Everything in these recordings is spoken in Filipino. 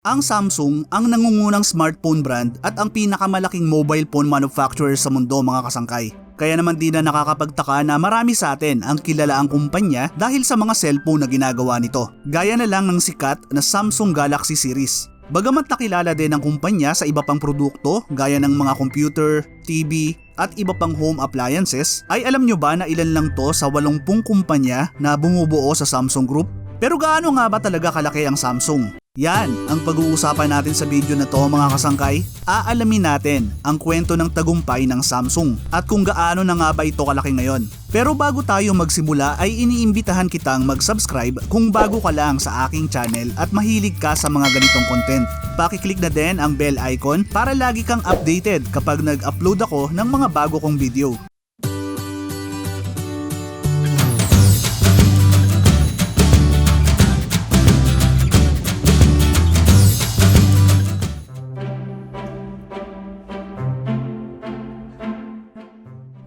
Ang Samsung ang nangungunang smartphone brand at ang pinakamalaking mobile phone manufacturer sa mundo, mga kasangkay. Kaya naman di na nakakapagtaka na marami sa atin ang kilala ang kumpanya dahil sa mga cellphone na ginagawa nito. Gaya na lang ng sikat na Samsung Galaxy series. Bagamat nakilala din ang kumpanya sa iba pang produkto gaya ng mga computer, TV at iba pang home appliances, ay alam nyo ba na ilan lang to sa 80 kumpanya na bumubuo sa Samsung Group? Pero gaano nga ba talaga kalaki ang Samsung? Yan ang pag-uusapan natin sa video na to, mga kasangkay. Aalamin natin ang kwento ng tagumpay ng Samsung at kung gaano na nga ba ito kalaki ngayon. Pero bago tayo magsimula ay iniimbitahan kitang mag-subscribe kung bago ka lang sa aking channel at mahilig ka sa mga ganitong content. Pakiclick na din ang bell icon para lagi kang updated kapag nag-upload ako ng mga bago kong video.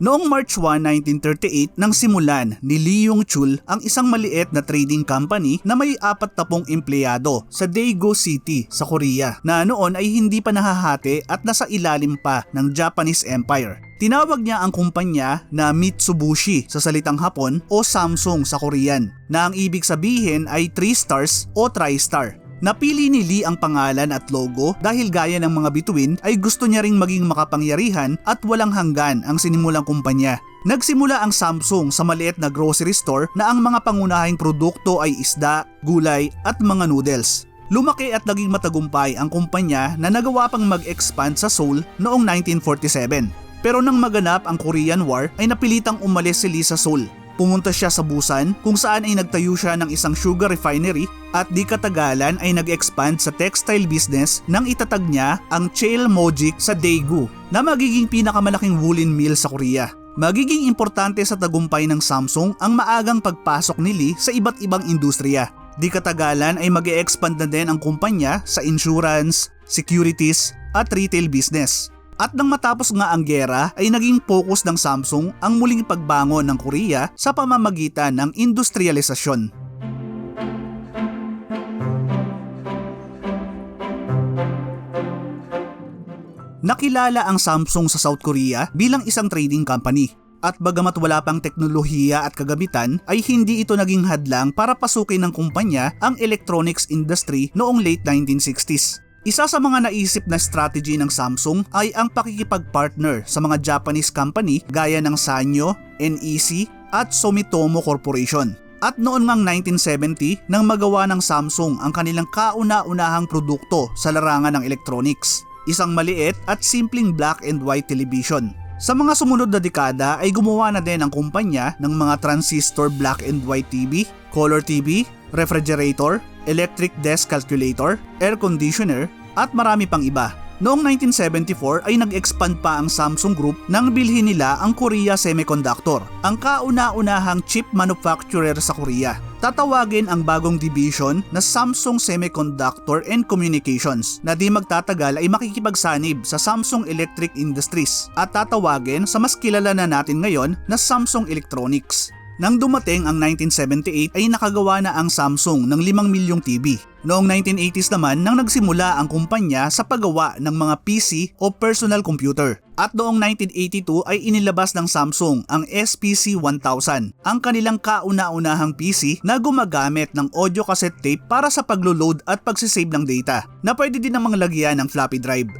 Noong March 1, 1938 nang simulan ni Lee Yong-chul ang isang maliit na trading company na may 40 empleyado sa Daegu City sa Korea na noon ay hindi pa nahahati at nasa ilalim pa ng Japanese Empire. Tinawag niya ang kumpanya na Mitsubishi sa salitang Hapon o Samsung sa Korean na ang ibig sabihin ay 3 stars o tri-star. Napili ni Lee ang pangalan at logo dahil gaya ng mga bituin ay gusto niya ring maging makapangyarihan at walang hanggan ang sinimulang kumpanya. Nagsimula ang Samsung sa maliit na grocery store na ang mga pangunahing produkto ay isda, gulay at mga noodles. Lumaki at naging matagumpay ang kumpanya na nagawa pang mag-expand sa Seoul noong 1947. Pero nang maganap ang Korean War ay napilitang umalis si Lee sa Seoul. Pumunta siya sa Busan kung saan ay nagtayo siya ng isang sugar refinery at di katagalan ay nag-expand sa textile business nang itatag niya ang Cheil Mojik sa Daegu na magiging pinakamalaking woolen mill sa Korea. Magiging importante sa tagumpay ng Samsung ang maagang pagpasok ni Lee sa iba't ibang industriya. Di katagalan ay mag-e-expand na din ang kumpanya sa insurance, securities at retail business. At nang matapos nga ang giyera ay naging focus ng Samsung ang muling pagbangon ng Korea sa pamamagitan ng industrialisasyon. Nakilala ang Samsung sa South Korea bilang isang trading company. At bagamat wala pang teknolohiya at kagamitan ay hindi ito naging hadlang para pasukin ng kumpanya ang electronics industry noong late 1960s. Isa sa mga naisip na strategy ng Samsung ay ang pakikipag-partner sa mga Japanese company gaya ng Sanyo, NEC at Sumitomo Corporation. At noon ngang 1970 nang magawa ng Samsung ang kanilang kauna-unahang produkto sa larangan ng electronics, isang maliit at simpleng black and white television. Sa mga sumunod na dekada ay gumawa na din ang kumpanya ng mga transistor black and white TV, color TV, refrigerator, electric desk calculator, air conditioner at marami pang iba. Noong 1974 ay nag-expand pa ang Samsung Group nang bilhin nila ang Korea Semiconductor, ang kauna-unahang chip manufacturer sa Korea. Tatawagin ang bagong division na Samsung Semiconductor and Communications na di magtatagal ay makikipagsanib sa Samsung Electric Industries at tatawagin sa mas kilala na natin ngayon na Samsung Electronics. Nang dumating ang 1978 ay nakagawa na ang Samsung ng 5 milyong TV. Noong 1980s naman nang nagsimula ang kumpanya sa paggawa ng mga PC o personal computer. At noong 1982 ay inilabas ng Samsung ang SPC 1000, ang kanilang kauna-unahang PC na gumagamit ng audio cassette tape para sa paglo-load at pagsisave ng data na pwede din namang lagyan ng floppy drive.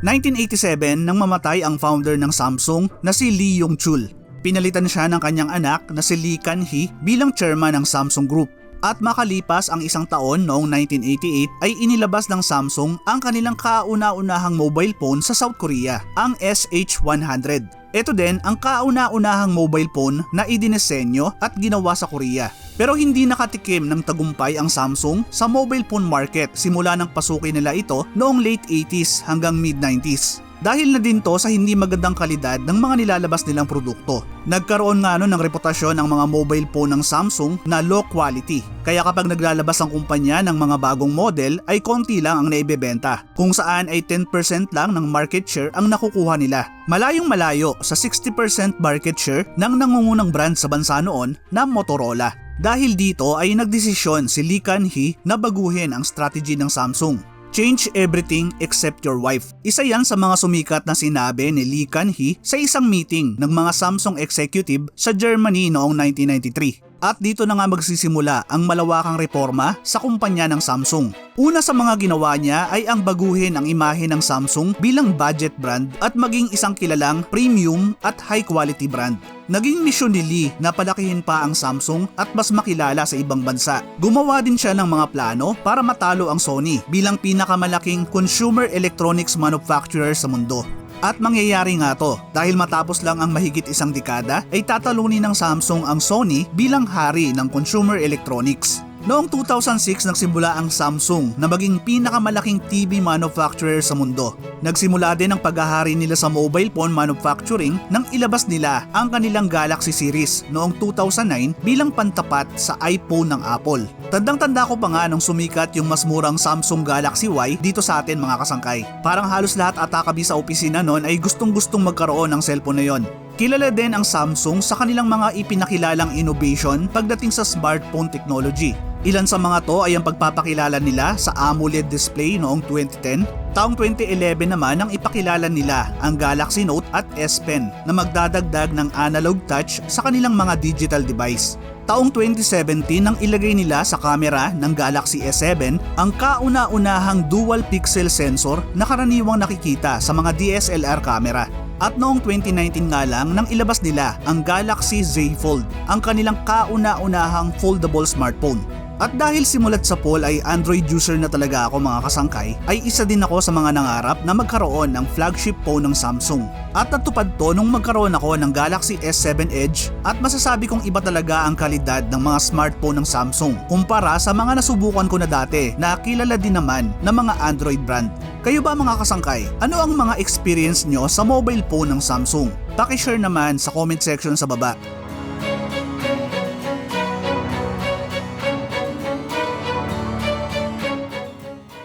'87 nang mamatay ang founder ng Samsung na si Lee Yong-chul. Pinalitan siya ng kanyang anak na si Lee Kan-hee bilang chairman ng Samsung Group. At makalipas ang isang taon noong 1988 ay inilabas ng Samsung ang kanilang kauna-unahang mobile phone sa South Korea, ang SH100. Ito din ang kauna-unahang mobile phone na idinesenyo at ginawa sa Korea. Pero hindi nakatikim ng tagumpay ang Samsung sa mobile phone market simula nang pasukin nila ito noong late 80s hanggang mid 90s. Dahil na din to sa hindi magandang kalidad ng mga nilalabas nilang produkto. Nagkaroon nga ng reputasyon ang mga mobile phone ng Samsung na low quality. Kaya kapag naglalabas ang kumpanya ng mga bagong model ay konti lang ang naibebenta. Kung saan ay 10% lang ng market share ang nakukuha nila. Malayong malayo sa 60% market share ng nangungunang brand sa bansa noon na Motorola. Dahil dito ay nagdesisyon si Lee Kun-hee na baguhin ang strategy ng Samsung. Change everything except your wife. Isa yan sa mga sumikat na sinabi ni Lee Kun-hee sa isang meeting ng mga Samsung executive sa Germany noong 1993. At dito na nga magsisimula ang malawakang reforma sa kumpanya ng Samsung. Una sa mga ginawa niya ay ang baguhin ang imahe ng Samsung bilang budget brand at maging isang kilalang premium at high quality brand. Naging misyon ni Lee na palakihin pa ang Samsung at mas makilala sa ibang bansa. Gumawa din siya ng mga plano para matalo ang Sony bilang pinakamalaking consumer electronics manufacturer sa mundo. At mangyayari nga to dahil matapos lang ang mahigit isang dekada ay tatalunin ng Samsung ang Sony bilang hari ng consumer electronics. Noong 2006 nagsimula ang Samsung na maging pinakamalaking TV manufacturer sa mundo. Nagsimula din ang paghahari nila sa mobile phone manufacturing nang ilabas nila ang kanilang Galaxy series noong 2009 bilang pantapat sa iPhone ng Apple. Tandang-tanda ko pa nga nung sumikat yung mas murang Samsung Galaxy Y dito sa atin mga kasangkay. Parang halos lahat ata kami sa opisina noon ay gustong-gustong magkaroon ng cellphone na yon. Kilala din ang Samsung sa kanilang mga ipinakilalang innovation pagdating sa smartphone technology. Ilan sa mga to ay ang pagpapakilala nila sa AMOLED display noong 2010. Taong 2011 naman ang ipakilala nila ang Galaxy Note at S Pen na magdadagdag ng analog touch sa kanilang mga digital device. Taong 2017 nang ilagay nila sa camera ng Galaxy S7 ang kauna-unahang dual pixel sensor na karaniwang nakikita sa mga DSLR camera. At noong 2019 nga lang nang ilabas nila ang Galaxy Z Fold, ang kanilang kauna-unahang foldable smartphone. At dahil simulat sa poll ay Android user na talaga ako mga kasangkay, ay isa din ako sa mga nangarap na magkaroon ng flagship phone ng Samsung. At natupad to nung magkaroon ako ng Galaxy S7 Edge at masasabi kong iba talaga ang kalidad ng mga smartphone ng Samsung kumpara sa mga nasubukan ko na dati na kilala din naman ng mga Android brand. Kayo ba mga kasangkay? Ano ang mga experience nyo sa mobile phone ng Samsung? Paki-share naman sa comment section sa baba.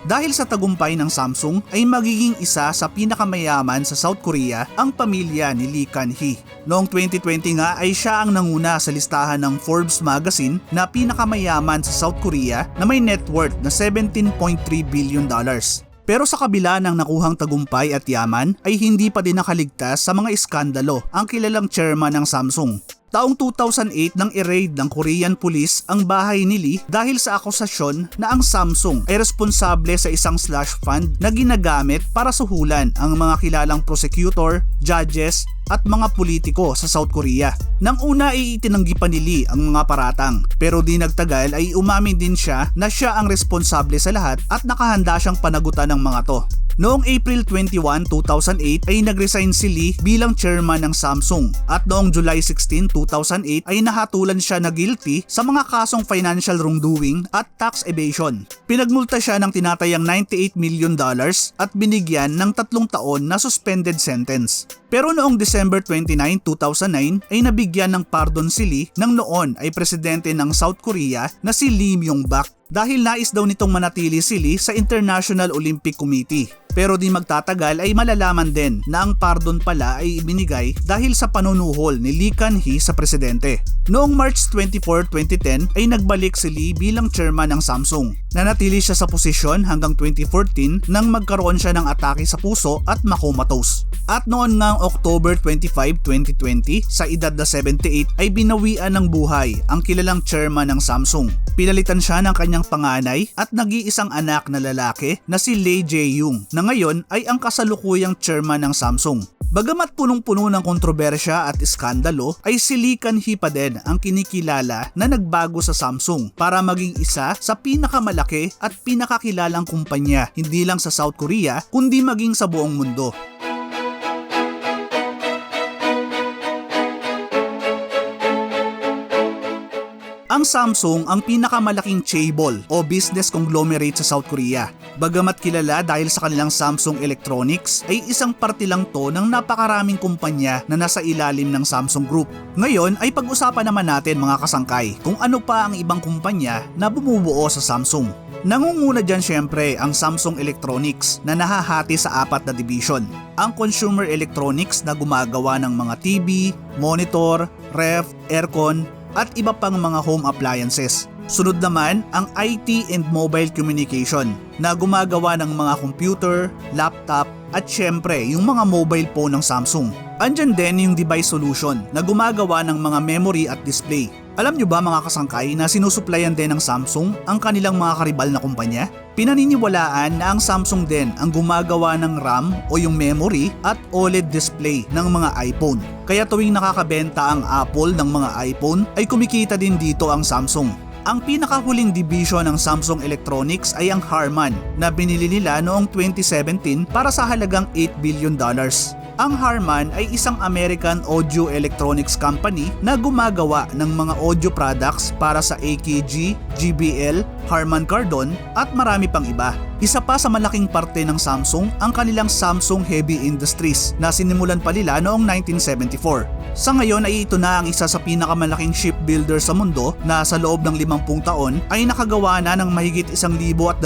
Dahil sa tagumpay ng Samsung ay magiging isa sa pinakamayaman sa South Korea ang pamilya ni Lee Kun-hee. Noong 2020 nga ay siya ang nanguna sa listahan ng Forbes magazine na pinakamayaman sa South Korea na may net worth na $17.3 billion. Pero sa kabila ng nakuhang tagumpay at yaman ay hindi pa din nakaligtas sa mga iskandalo ang kilalang chairman ng Samsung. Taong 2008 nang i-raid ng Korean police ang bahay ni Lee dahil sa akusasyon na ang Samsung ay responsable sa isang slush fund na ginagamit para suhulan ang mga kilalang prosecutor, judges at mga politiko sa South Korea. Nang una ay itinanggi pa ni Lee ang mga paratang pero di nagtagal ay umamin din siya na siya ang responsable sa lahat at nakahanda siyang panagutan ng mga to. Noong April 21, 2008 ay nag-resign si Lee bilang chairman ng Samsung at noong July 16, 2008 ay nahatulan siya na guilty sa mga kasong financial wrongdoing at tax evasion. Pinagmulta siya ng tinatayang $98 million at binigyan ng 3 taon na suspended sentence. Pero noong December 29, 2009 ay nabigyan ng pardon si Lee nang noon ay presidente ng South Korea na si Lee Myung-bak dahil nais daw nitong manatili si Lee sa International Olympic Committee. Pero di magtatagal ay malalaman din na ang pardon pala ay ibinigay dahil sa panunuhol ni Lee Kun-hee sa presidente. Noong March 24, 2010 ay nagbalik si Lee bilang chairman ng Samsung. Nanatili siya sa posisyon hanggang 2014 nang magkaroon siya ng atake sa puso at makomatose. At noon ngang October 25, 2020 sa edad na 78 ay binawian ng buhay ang kilalang chairman ng Samsung. Pinalitan siya ng kanyang panganay at nag-iisang anak na lalaki na si Lee Jae-young na ngayon ay ang kasalukuyang chairman ng Samsung. Bagamat punong-puno ng kontrobersya at iskandalo ay si Lee Kun-hee pa din ang kinikilala na nagbago sa Samsung para maging isa sa pinakamalaki at pinakakilalang kumpanya hindi lang sa South Korea kundi maging sa buong mundo. Ang Samsung ang pinakamalaking chaebol o business conglomerate sa South Korea. Bagamat kilala dahil sa kanilang Samsung Electronics, ay isang parte lang to ng napakaraming kumpanya na nasa ilalim ng Samsung Group. Ngayon ay pag-usapan naman natin mga kasangkay kung ano pa ang ibang kumpanya na bumubuo sa Samsung. Nangunguna dyan syempre ang Samsung Electronics na nahahati sa 4 na division. Ang Consumer Electronics na gumagawa ng mga TV, monitor, ref, aircon, at iba pang mga home appliances. Sunod naman ang IT and Mobile Communication na gumagawa ng mga computer, laptop at syempre yung mga mobile phone ng Samsung. Andyan din yung Device Solution na gumagawa ng mga memory at display. Alam nyo ba mga kasangkay na sinusuplayan din ng Samsung ang kanilang mga karibal na kumpanya? Pinaniniwalaan na ang Samsung din ang gumagawa ng RAM o yung memory at OLED display ng mga iPhone. Kaya tuwing nakakabenta ang Apple ng mga iPhone ay kumikita din dito ang Samsung. Ang pinakahuling division ng Samsung Electronics ay ang Harman na binili nila noong 2017 para sa halagang $8 billion. Ang Harman ay isang American audio electronics company na gumagawa ng mga audio products para sa AKG, JBL, Harman Kardon at marami pang iba. Isa pa sa malaking parte ng Samsung ang kanilang Samsung Heavy Industries na sinimulan pa nila noong 1974. Sa ngayon ay ito na ang isa sa pinakamalaking shipbuilder sa mundo na sa loob ng 50 taon ay nakagawa na ng mahigit 1,200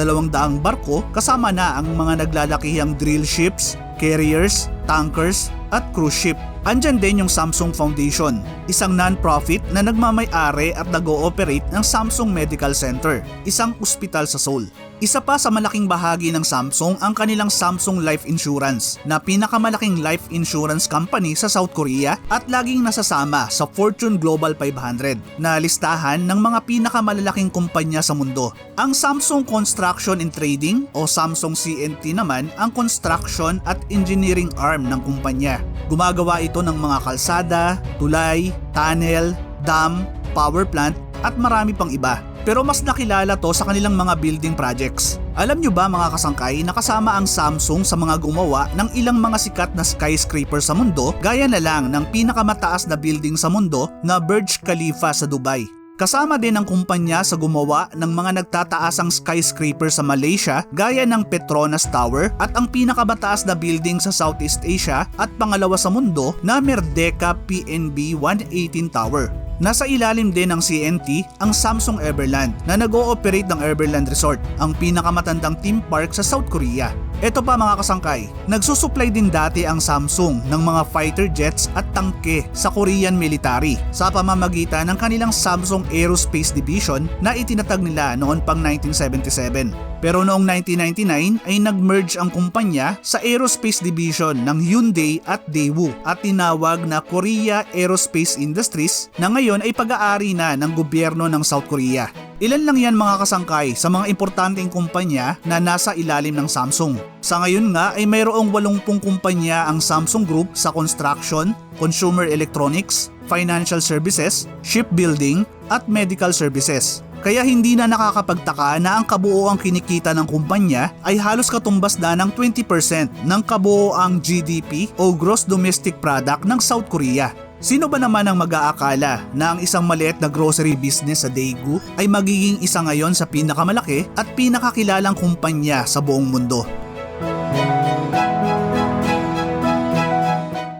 barko kasama na ang mga naglalakihang drill ships, carriers, tankers at cruise ship. Andyan din yung Samsung Foundation, isang non-profit na nagmamay-ari at nag-ooperate ng Samsung Medical Center, isang ospital sa Seoul. Isa pa sa malaking bahagi ng Samsung ang kanilang Samsung Life Insurance na pinakamalaking life insurance company sa South Korea at laging nasasama sa Fortune Global 500 na listahan ng mga pinakamalalaking kumpanya sa mundo. Ang Samsung Construction and Trading o Samsung C&T naman ang construction at engineering arm ng kumpanya. Gumagawa ito ng mga kalsada, tulay, tunnel, dam, power plant at marami pang iba. Pero mas nakilala to sa kanilang mga building projects. Alam nyo ba mga kasangkay na kasama ang Samsung sa mga gumawa ng ilang mga sikat na skyscraper sa mundo gaya na lang ng pinakamataas na building sa mundo na Burj Khalifa sa Dubai. Kasama din ang kumpanya sa gumawa ng mga nagtataasang skyscraper sa Malaysia gaya ng Petronas Tower at ang pinakamataas na building sa Southeast Asia at pangalawa sa mundo na Merdeka PNB 118 Tower. Nasa ilalim din ng C&T ang Samsung Everland na nag-ooperate ng Everland Resort, ang pinakamatandang theme park sa South Korea. Ito pa mga kasangkay, nagsusupply din dati ang Samsung ng mga fighter jets at tangke sa Korean military sa pamamagitan ng kanilang Samsung Aerospace Division na itinatag nila noon pang 1977. Pero noong 1999 ay nag-merge ang kumpanya sa Aerospace Division ng Hyundai at Daewoo at tinawag na Korea Aerospace Industries na ngayon ay pag-aari na ng gobyerno ng South Korea. Ilan lang yan mga kasangkay sa mga importanteng kumpanya na nasa ilalim ng Samsung. Sa ngayon nga ay mayroong 80 kumpanya ang Samsung Group sa construction, consumer electronics, financial services, shipbuilding at medical services. Kaya hindi na nakakapagtaka na ang kabuoang kinikita ng kumpanya ay halos katumbas na ng 20% ng kabuoang GDP o Gross Domestic Product ng South Korea. Sino ba naman ang mag-aakala na ang isang maliit na grocery business sa Daegu ay magiging isa ngayon sa pinakamalaki at pinakakilalang kumpanya sa buong mundo?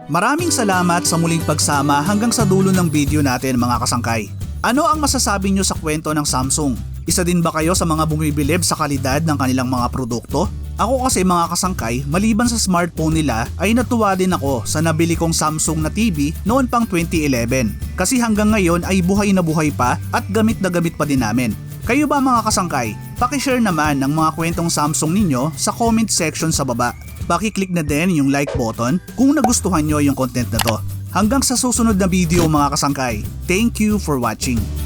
Maraming salamat sa muling pagsama hanggang sa dulo ng video natin mga kasangkay. Ano ang masasabi nyo sa kwento ng Samsung? Isa din ba kayo sa mga bumibilib sa kalidad ng kanilang mga produkto? Ako kasi mga kasangkay, maliban sa smartphone nila ay natuwa din ako sa nabili kong Samsung na TV noon pang 2011. Kasi hanggang ngayon ay buhay na buhay pa at gamit na gamit pa din namin. Kayo ba mga kasangkay? Pakishare naman ng mga kwentong Samsung ninyo sa comment section sa baba. Paki-click na din yung like button kung nagustuhan nyo yung content na to. Hanggang sa susunod na video mga kasangkay. Thank you for watching.